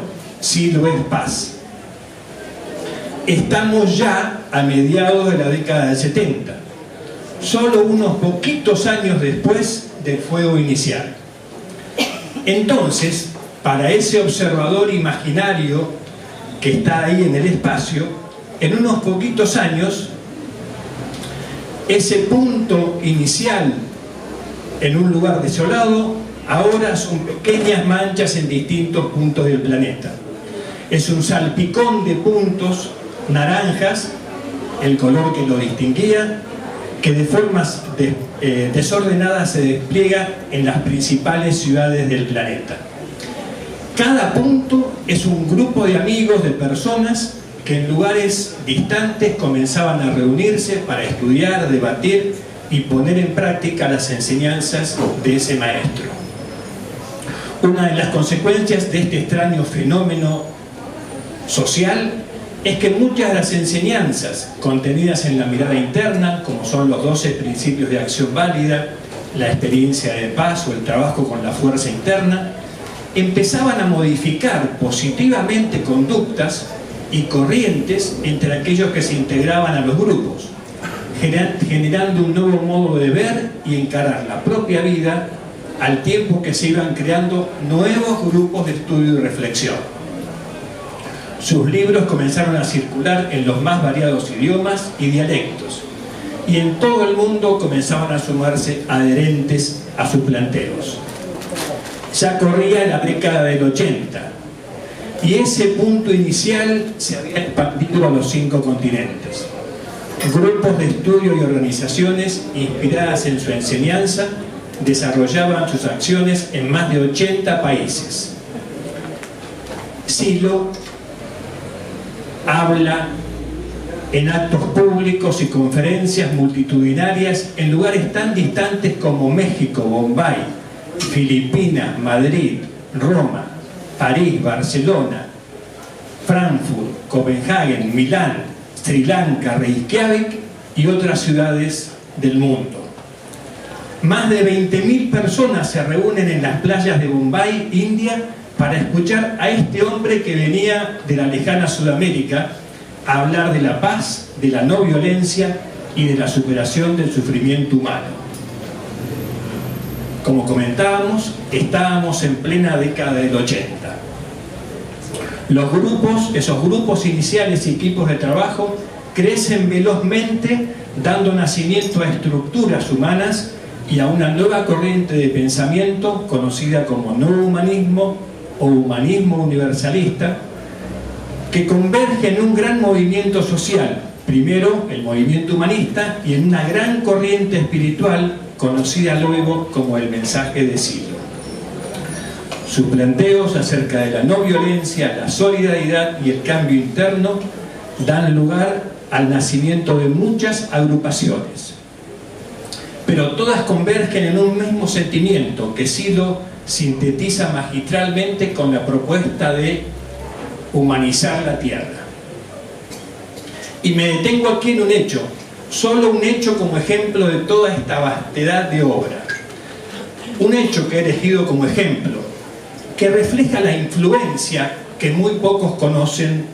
Silo es paz. Estamos ya a mediados de la década del 70, solo unos poquitos años después del fuego inicial. Entonces, para ese observador imaginario que está ahí en el espacio, en unos poquitos años, ese punto inicial en un lugar desolado, ahora son pequeñas manchas en distintos puntos del planeta. Es un salpicón de puntos naranjas, el color que lo distinguía, que de formas desordenadas se despliega en las principales ciudades del planeta. Cada punto es un grupo de amigos, de personas que en lugares distantes comenzaban a reunirse para estudiar, debatir y poner en práctica las enseñanzas de ese maestro. Una de las consecuencias de este extraño fenómeno social es que muchas de las enseñanzas contenidas en la mirada interna, como son los 12 principios de acción válida, la experiencia de paz o el trabajo con la fuerza interna, empezaban a modificar positivamente conductas y corrientes entre aquellos que se integraban a los grupos, generando un nuevo modo de ver y encarar la propia vida, al tiempo que se iban creando nuevos grupos de estudio y reflexión. Sus libros comenzaron a circular en los más variados idiomas y dialectos, y en todo el mundo comenzaban a sumarse adherentes a sus planteos. Ya corría la década del 80, y ese punto inicial se había expandido a los 5 continentes. Grupos de estudio y organizaciones inspiradas en su enseñanza desarrollaban sus acciones en más de 80 países. Silo habla en actos públicos y conferencias multitudinarias en lugares tan distantes como México, Bombay, Filipinas, Madrid, Roma, París, Barcelona, Frankfurt, Copenhague, Milán, Sri Lanka, Reykjavik y otras ciudades del mundo. Más de 20.000 personas se reúnen en las playas de Bombay, India, para escuchar a este hombre que venía de la lejana Sudamérica a hablar de la paz, de la no violencia y de la superación del sufrimiento humano. Como comentábamos, estábamos en plena década del 80. Los grupos, esos grupos iniciales y equipos de trabajo, crecen velozmente, dando nacimiento a estructuras humanas y a una nueva corriente de pensamiento conocida como nuevo humanismo o humanismo universalista, que converge en un gran movimiento social, primero el movimiento humanista y en una gran corriente espiritual conocida luego como el mensaje de Silo. Sus planteos acerca de la no violencia, la solidaridad y el cambio interno dan lugar al nacimiento de muchas agrupaciones, pero todas convergen en un mismo sentimiento que Silo sintetiza magistralmente con la propuesta de humanizar la tierra. Y me detengo aquí en un hecho, solo un hecho como ejemplo de toda esta vastedad de obra. Un hecho que he elegido como ejemplo, que refleja la influencia que muy pocos conocen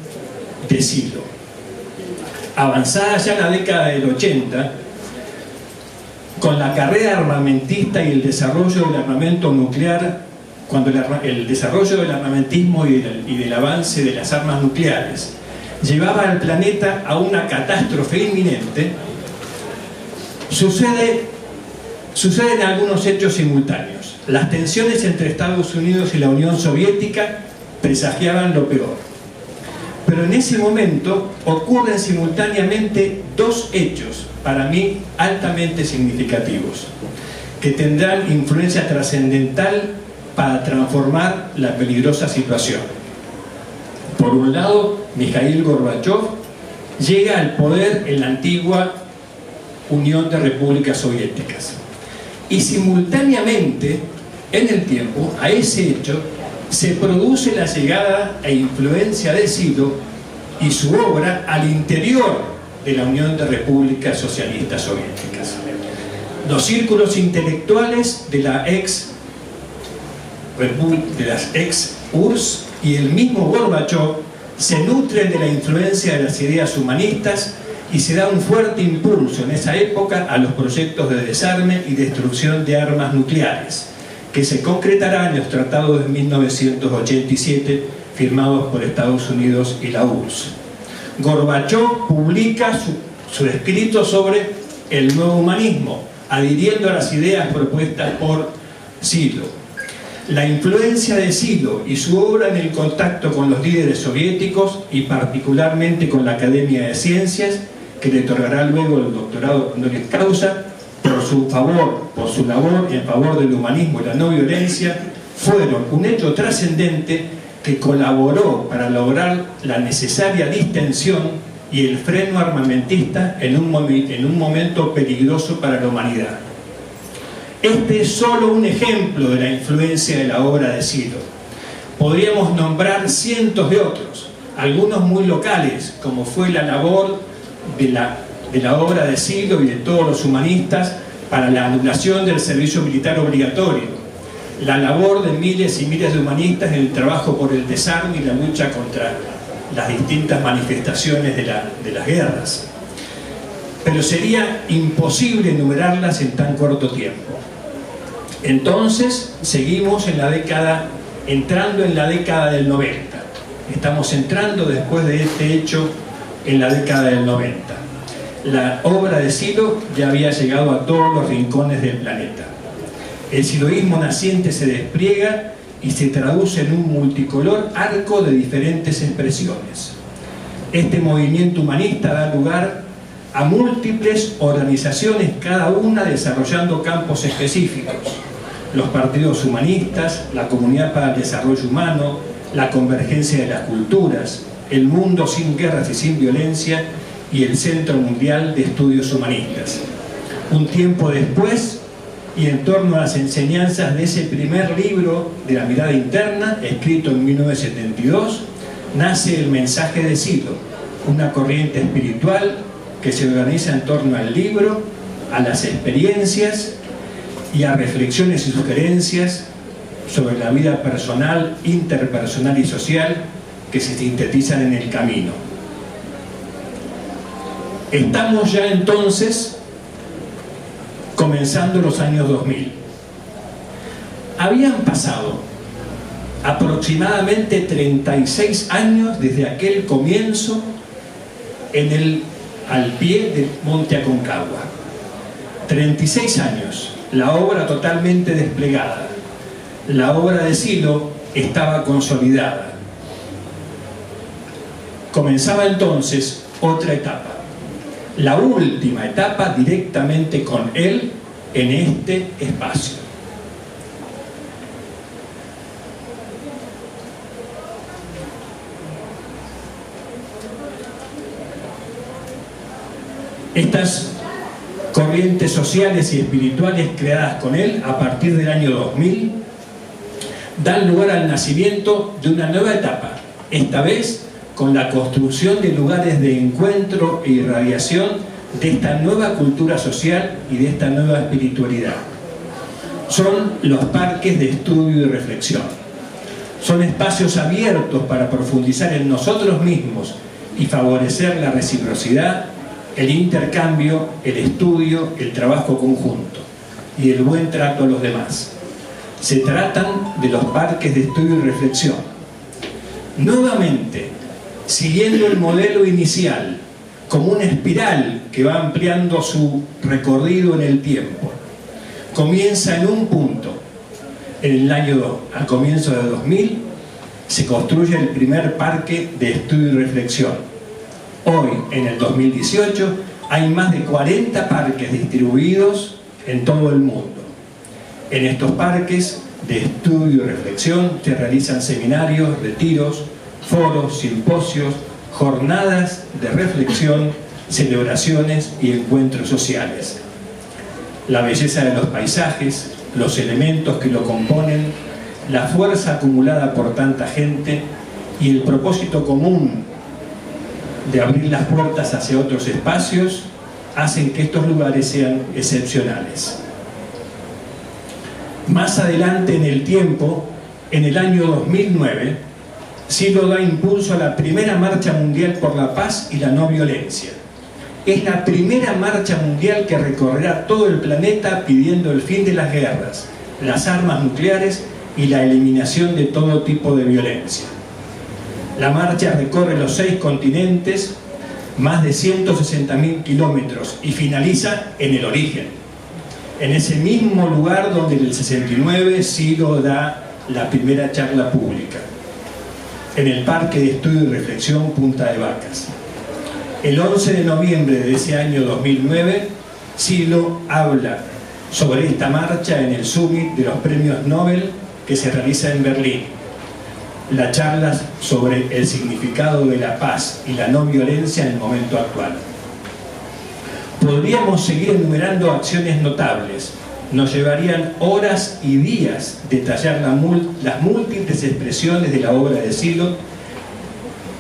de Silo. Avanzada ya la década del 80, con la carrera armamentista y el desarrollo del armamento nuclear, cuando el desarrollo del armamentismo y del avance de las armas nucleares llevaba al planeta a una catástrofe inminente, suceden algunos hechos simultáneos. Las tensiones entre Estados Unidos y la Unión Soviética presagiaban lo peor. Pero en ese momento ocurren simultáneamente dos hechos, para mí altamente significativos, que tendrán influencia trascendental para transformar la peligrosa situación. Por un lado, Mikhail Gorbachev llega al poder en la antigua Unión de Repúblicas Soviéticas. Y simultáneamente, en el tiempo, a ese hecho, se produce la llegada e influencia de Silo y su obra al interior de la Unión de Repúblicas Socialistas Soviéticas. Los círculos intelectuales de las ex URSS y el mismo Gorbachev se nutren de la influencia de las ideas humanistas y se da un fuerte impulso en esa época a los proyectos de desarme y destrucción de armas nucleares, que se concretará en los tratados de 1987 firmados por Estados Unidos y la URSS. Gorbachev publica su escrito sobre el nuevo humanismo, adhiriendo a las ideas propuestas por Silo. La influencia de Silo y su obra en el contacto con los líderes soviéticos y particularmente con la Academia de Ciencias, que le otorgará luego el doctorado honoris causa, por su labor en favor del humanismo y la no violencia, fueron un hecho trascendente que colaboró para lograr la necesaria distensión y el freno armamentista en un momento peligroso para la humanidad. Este es solo un ejemplo de la influencia de la obra de Silo. Podríamos nombrar cientos de otros, algunos muy locales, como fue la labor de la obra de Silo y de todos los humanistas para la anulación del servicio militar obligatorio, la labor de miles y miles de humanistas en el trabajo por el desarme y la lucha contra las distintas manifestaciones de las guerras. Pero sería imposible enumerarlas en tan corto tiempo. Entonces, seguimos entrando en la década del 90. Estamos entrando después de este hecho en la década del 90. La obra de Silo ya había llegado a todos los rincones del planeta. El siloísmo naciente se despliega y se traduce en un multicolor arco de diferentes expresiones. Este movimiento humanista da lugar a múltiples organizaciones, cada una desarrollando campos específicos. Los partidos humanistas, la Comunidad para el Desarrollo Humano, la Convergencia de las Culturas, el Mundo sin Guerras y sin Violencia y el Centro Mundial de Estudios Humanistas. Un tiempo después, y en torno a las enseñanzas de ese primer libro de la mirada interna, escrito en 1972, nace el Mensaje de Silo, una corriente espiritual que se organiza en torno al libro, a las experiencias y a reflexiones y sugerencias sobre la vida personal, interpersonal y social que se sintetizan en el camino. Estamos ya entonces comenzando los años 2000. Habían pasado aproximadamente 36 años desde aquel comienzo al pie del Monte Aconcagua. 36 años, la obra totalmente desplegada. La obra de Silo estaba consolidada. Comenzaba entonces otra etapa. La última etapa directamente con él en este espacio. Estas corrientes sociales y espirituales creadas con él a partir del año 2000 dan lugar al nacimiento de una nueva etapa, esta vez con la construcción de lugares de encuentro e irradiación de esta nueva cultura social y de esta nueva espiritualidad. Son los parques de estudio y reflexión. Son espacios abiertos para profundizar en nosotros mismos y favorecer la reciprocidad, el intercambio, el estudio, el trabajo conjunto y el buen trato a los demás. Se tratan de los parques de estudio y reflexión. Nuevamente, siguiendo el modelo inicial, como una espiral que va ampliando su recorrido en el tiempo. Comienza en un punto, al comienzo de 2000, se construye el primer parque de estudio y reflexión. Hoy, en el 2018, hay más de 40 parques distribuidos en todo el mundo. En estos parques de estudio y reflexión se realizan seminarios, retiros, foros, simposios, jornadas de reflexión, celebraciones y encuentros sociales. La belleza de los paisajes, los elementos que lo componen, la fuerza acumulada por tanta gente y el propósito común de abrir las puertas hacia otros espacios hacen que estos lugares sean excepcionales. Más adelante en el tiempo, en el año 2009, Silo da impulso a la primera marcha mundial por la paz y la no violencia. Es la primera marcha mundial que recorrerá todo el planeta pidiendo el fin de las guerras, las armas nucleares y la eliminación de todo tipo de violencia. La marcha recorre los 6 continentes, más de 160.000 kilómetros y finaliza en el origen, en ese mismo lugar donde en el 69 Silo da la primera charla pública, en el Parque de Estudio y Reflexión Punta de Vacas. El 11 de noviembre de ese año 2009, Silo habla sobre esta marcha en el Summit de los Premios Nobel que se realiza en Berlín. La charla sobre el significado de la paz y la no violencia en el momento actual. Podríamos seguir enumerando acciones notables. Nos llevarían horas y días detallar las múltiples expresiones de la obra de Silo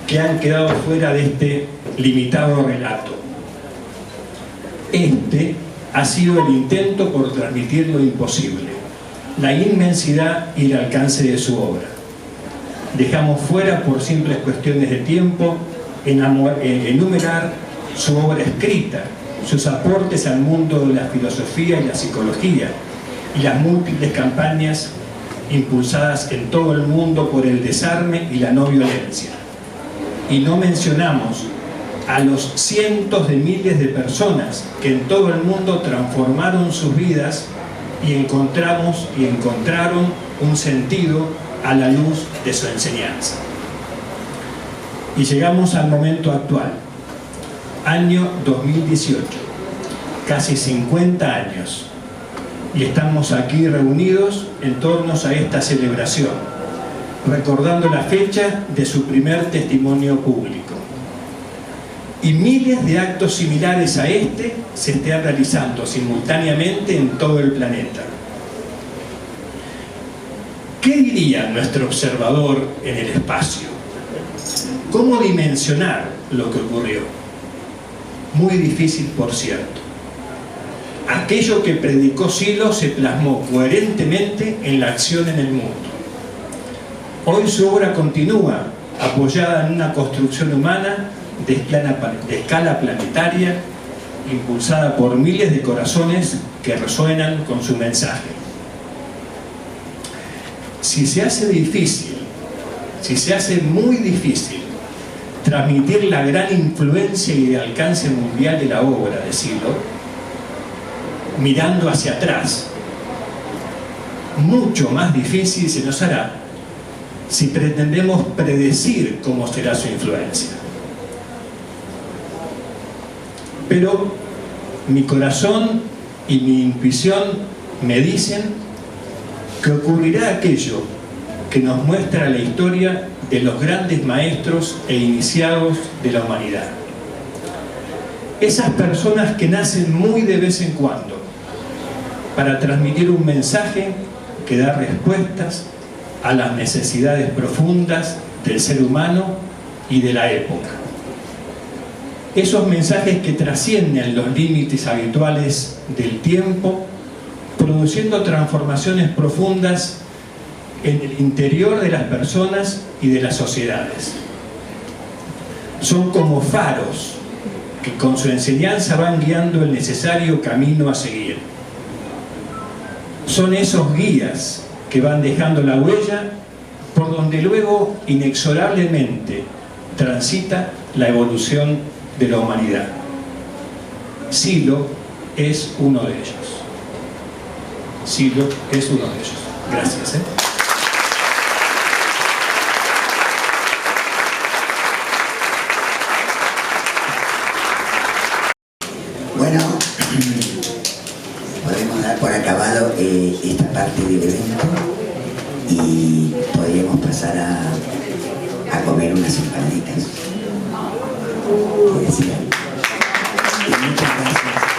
que han quedado fuera de este limitado relato. Este ha sido el intento por transmitir lo imposible, la inmensidad y el alcance de su obra. Dejamos fuera, por simples cuestiones de tiempo, enumerar su obra escrita, sus aportes al mundo de la filosofía y la psicología, y las múltiples campañas impulsadas en todo el mundo por el desarme y la no violencia. Y no mencionamos a los cientos de miles de personas que en todo el mundo transformaron sus vidas y encontraron un sentido a la luz de su enseñanza. Y llegamos al momento actual, año 2018, casi 50 años, y estamos aquí reunidos en torno a esta celebración, recordando la fecha de su primer testimonio público. y miles de actos similares a este se estén realizando simultáneamente en todo el planeta. ¿Qué diría nuestro observador en el espacio? ¿Cómo dimensionar lo que ocurrió? Muy difícil, por cierto. Aquello que predicó Silo se plasmó coherentemente en la acción en el mundo. Hoy su obra continúa, apoyada en una construcción humana de escala planetaria, impulsada por miles de corazones que resuenan con su mensaje. Si se hace difícil, si se hace muy difícil transmitir la gran influencia y el alcance mundial de la obra de Silo, mirando hacia atrás, mucho más difícil se nos hará si pretendemos predecir cómo será su influencia. Pero mi corazón y mi intuición me dicen que ocurrirá aquello que nos muestra la historia de los grandes maestros e iniciados de la humanidad. Esas personas que nacen muy de vez en cuando para transmitir un mensaje que da respuestas a las necesidades profundas del ser humano y de la época. Esos mensajes que trascienden los límites habituales del tiempo, produciendo transformaciones profundas en el interior de las personas y de las sociedades. Son como faros que con su enseñanza van guiando el necesario camino a seguir. Son esos guías que van dejando la huella por donde luego inexorablemente transita la evolución de la humanidad. Silo es uno de ellos. Silo es uno de ellos. Gracias. Bueno, podemos dar por acabado esta parte del evento y podríamos pasar a comer unas empanaditas. Y muchas gracias.